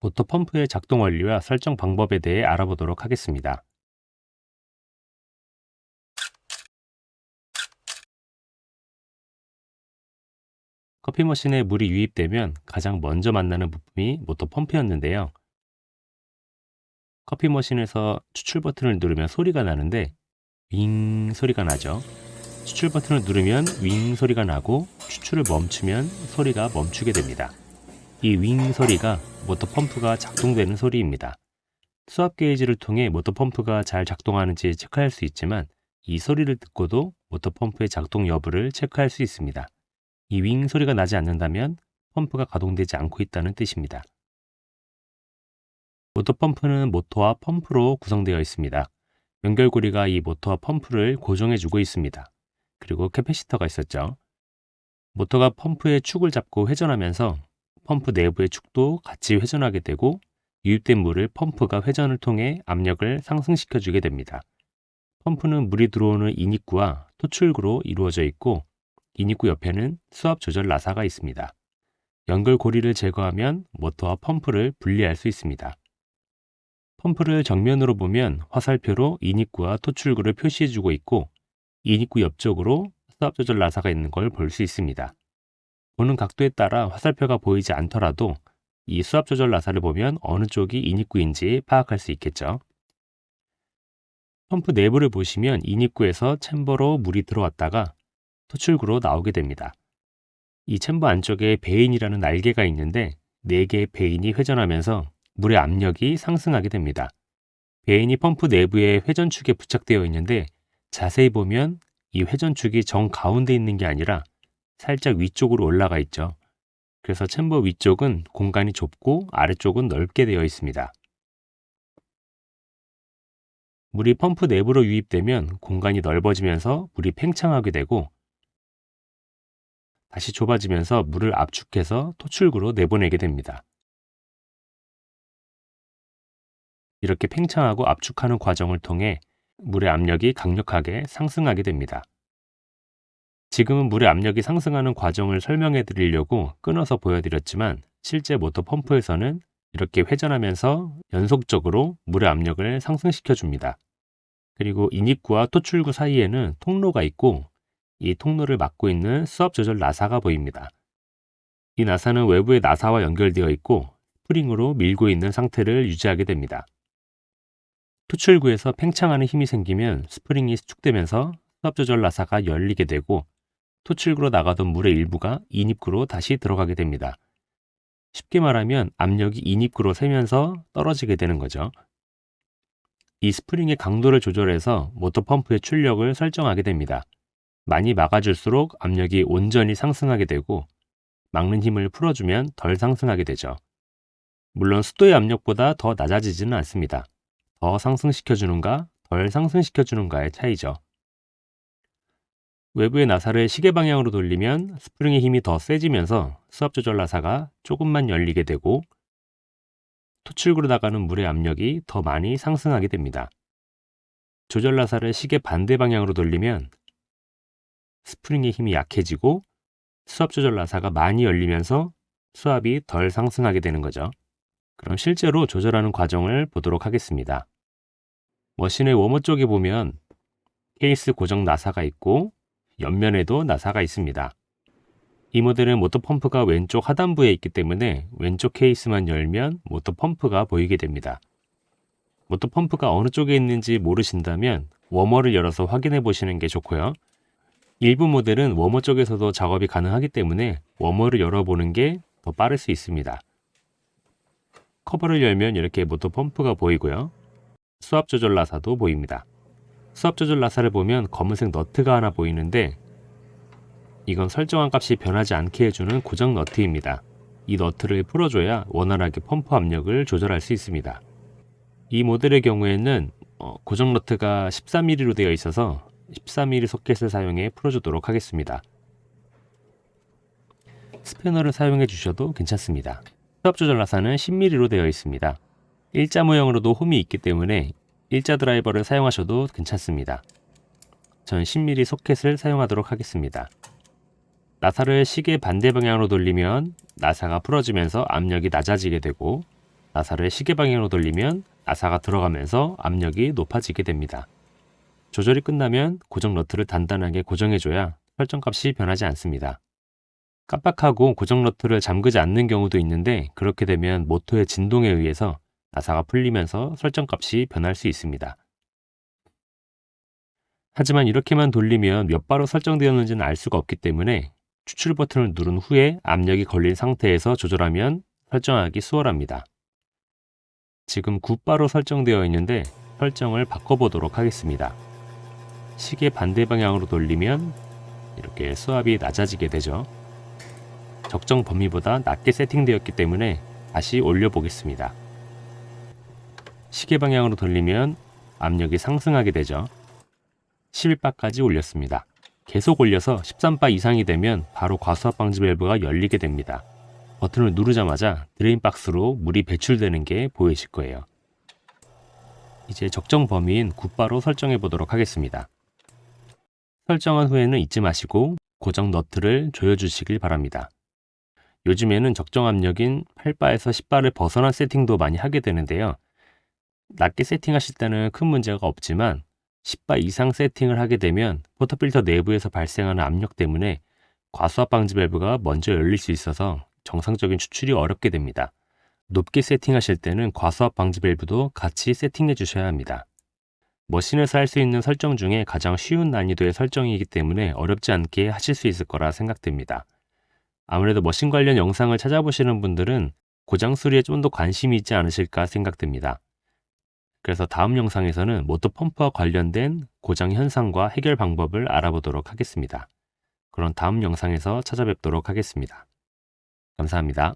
모터 펌프의 작동 원리와 설정 방법에 대해 알아보도록 하겠습니다. 커피 머신에 물이 유입되면 가장 먼저 만나는 부품이 모터 펌프였는데요. 커피 머신에서 추출 버튼을 누르면 소리가 나는데 윙 소리가 나죠. 추출 버튼을 누르면 윙 소리가 나고 추출을 멈추면 소리가 멈추게 됩니다. 이 윙 소리가 모터 펌프가 작동되는 소리입니다. 수압 게이지를 통해 모터 펌프가 잘 작동하는지 체크할 수 있지만 이 소리를 듣고도 모터 펌프의 작동 여부를 체크할 수 있습니다. 이 윙 소리가 나지 않는다면 펌프가 가동되지 않고 있다는 뜻입니다. 모터 펌프는 모터와 펌프로 구성되어 있습니다. 연결고리가 이 모터와 펌프를 고정해주고 있습니다. 그리고 캐패시터가 있었죠. 모터가 펌프의 축을 잡고 회전하면서 펌프 내부의 축도 같이 회전하게 되고 유입된 물을 펌프가 회전을 통해 압력을 상승시켜주게 됩니다. 펌프는 물이 들어오는 인입구와 토출구로 이루어져 있고 인입구 옆에는 수압 조절 나사가 있습니다. 연결고리를 제거하면 모터와 펌프를 분리할 수 있습니다. 펌프를 정면으로 보면 화살표로 인입구와 토출구를 표시해주고 있고 인입구 옆쪽으로 수압 조절 나사가 있는 걸 볼 수 있습니다. 보는 각도에 따라 화살표가 보이지 않더라도 이 수압 조절 나사를 보면 어느 쪽이 인입구인지 파악할 수 있겠죠. 펌프 내부를 보시면 인입구에서 챔버로 물이 들어왔다가 토출구로 나오게 됩니다. 이 챔버 안쪽에 베인이라는 날개가 있는데 4개의 베인이 회전하면서 물의 압력이 상승하게 됩니다. 베인이 펌프 내부의 회전축에 부착되어 있는데 자세히 보면 이 회전축이 정 가운데 있는 게 아니라 살짝 위쪽으로 올라가 있죠. 그래서 챔버 위쪽은 공간이 좁고 아래쪽은 넓게 되어 있습니다. 물이 펌프 내부로 유입되면 공간이 넓어지면서 물이 팽창하게 되고 다시 좁아지면서 물을 압축해서 토출구로 내보내게 됩니다. 이렇게 팽창하고 압축하는 과정을 통해 물의 압력이 강력하게 상승하게 됩니다. 지금은 물의 압력이 상승하는 과정을 설명해 드리려고 끊어서 보여드렸지만 실제 모터 펌프에서는 이렇게 회전하면서 연속적으로 물의 압력을 상승시켜 줍니다. 그리고 인입구와 토출구 사이에는 통로가 있고 이 통로를 막고 있는 수압 조절 나사가 보입니다. 이 나사는 외부의 나사와 연결되어 있고 스프링으로 밀고 있는 상태를 유지하게 됩니다. 토출구에서 팽창하는 힘이 생기면 스프링이 수축되면서 수압 조절 나사가 열리게 되고 토출구로 나가던 물의 일부가 인입구로 다시 들어가게 됩니다. 쉽게 말하면 압력이 인입구로 새면서 떨어지게 되는 거죠. 이 스프링의 강도를 조절해서 모터 펌프의 출력을 설정하게 됩니다. 많이 막아줄수록 압력이 온전히 상승하게 되고 막는 힘을 풀어주면 덜 상승하게 되죠. 물론 수도의 압력보다 더 낮아지지는 않습니다. 더 상승시켜주는가, 덜 상승시켜주는가의 차이죠. 외부의 나사를 시계 방향으로 돌리면 스프링의 힘이 더 세지면서 수압 조절 나사가 조금만 열리게 되고 토출구로 나가는 물의 압력이 더 많이 상승하게 됩니다. 조절 나사를 시계 반대 방향으로 돌리면 스프링의 힘이 약해지고 수압 조절 나사가 많이 열리면서 수압이 덜 상승하게 되는 거죠. 그럼 실제로 조절하는 과정을 보도록 하겠습니다. 머신의 워머 쪽에 보면 케이스 고정 나사가 있고 옆면에도 나사가 있습니다. 이 모델은 모터 펌프가 왼쪽 하단부에 있기 때문에 왼쪽 케이스만 열면 모터 펌프가 보이게 됩니다. 모터 펌프가 어느 쪽에 있는지 모르신다면 워머를 열어서 확인해 보시는 게 좋고요. 일부 모델은 워머 쪽에서도 작업이 가능하기 때문에 워머를 열어보는 게 더 빠를 수 있습니다. 커버를 열면 이렇게 모터 펌프가 보이고요. 수압 조절 나사도 보입니다. 수압 조절 나사를 보면 검은색 너트가 하나 보이는데 이건 설정한 값이 변하지 않게 해주는 고정 너트입니다. 이 너트를 풀어줘야 원활하게 펌프 압력을 조절할 수 있습니다. 이 모델의 경우에는 고정 너트가 14mm로 되어 있어서 14mm 소켓을 사용해 풀어주도록 하겠습니다. 스패너를 사용해 주셔도 괜찮습니다. 수압 조절 나사는 10mm로 되어 있습니다. 일자 모형으로도 홈이 있기 때문에 일자 드라이버를 사용하셔도 괜찮습니다. 전 10mm 소켓을 사용하도록 하겠습니다. 나사를 시계 반대 방향으로 돌리면 나사가 풀어지면서 압력이 낮아지게 되고 나사를 시계 방향으로 돌리면 나사가 들어가면서 압력이 높아지게 됩니다. 조절이 끝나면 고정 너트를 단단하게 고정해줘야 설정값이 변하지 않습니다. 깜빡하고 고정 너트를 잠그지 않는 경우도 있는데 그렇게 되면 모터의 진동에 의해서 나사가 풀리면서 설정값이 변할 수 있습니다. 하지만 이렇게만 돌리면 몇 바로 설정되었는지는 알 수가 없기 때문에 추출 버튼을 누른 후에 압력이 걸린 상태에서 조절하면 설정하기 수월합니다. 지금 9바로 설정되어 있는데 설정을 바꿔보도록 하겠습니다. 시계 반대 방향으로 돌리면 이렇게 수압이 낮아지게 되죠. 적정 범위보다 낮게 세팅되었기 때문에 다시 올려보겠습니다. 시계 방향으로 돌리면 압력이 상승하게 되죠. 11바까지 올렸습니다. 계속 올려서 13바 이상이 되면 바로 과수압 방지 밸브가 열리게 됩니다. 버튼을 누르자마자 드레인 박스로 물이 배출되는 게 보이실 거예요. 이제 적정 범위인 9바로 설정해 보도록 하겠습니다. 설정한 후에는 잊지 마시고 고정 너트를 조여주시길 바랍니다. 요즘에는 적정 압력인 8바에서 10바를 벗어난 세팅도 많이 하게 되는데요. 낮게 세팅하실 때는 큰 문제가 없지만 10바 이상 세팅을 하게 되면 포터필터 내부에서 발생하는 압력 때문에 과수압 방지 밸브가 먼저 열릴 수 있어서 정상적인 추출이 어렵게 됩니다. 높게 세팅하실 때는 과수압 방지 밸브도 같이 세팅해 주셔야 합니다. 머신에서 할 수 있는 설정 중에 가장 쉬운 난이도의 설정이기 때문에 어렵지 않게 하실 수 있을 거라 생각됩니다. 아무래도 머신 관련 영상을 찾아보시는 분들은 고장 수리에 좀 더 관심이 있지 않으실까 생각됩니다. 그래서 다음 영상에서는 모터 펌프와 관련된 고장 현상과 해결 방법을 알아보도록 하겠습니다. 그럼 다음 영상에서 찾아뵙도록 하겠습니다. 감사합니다.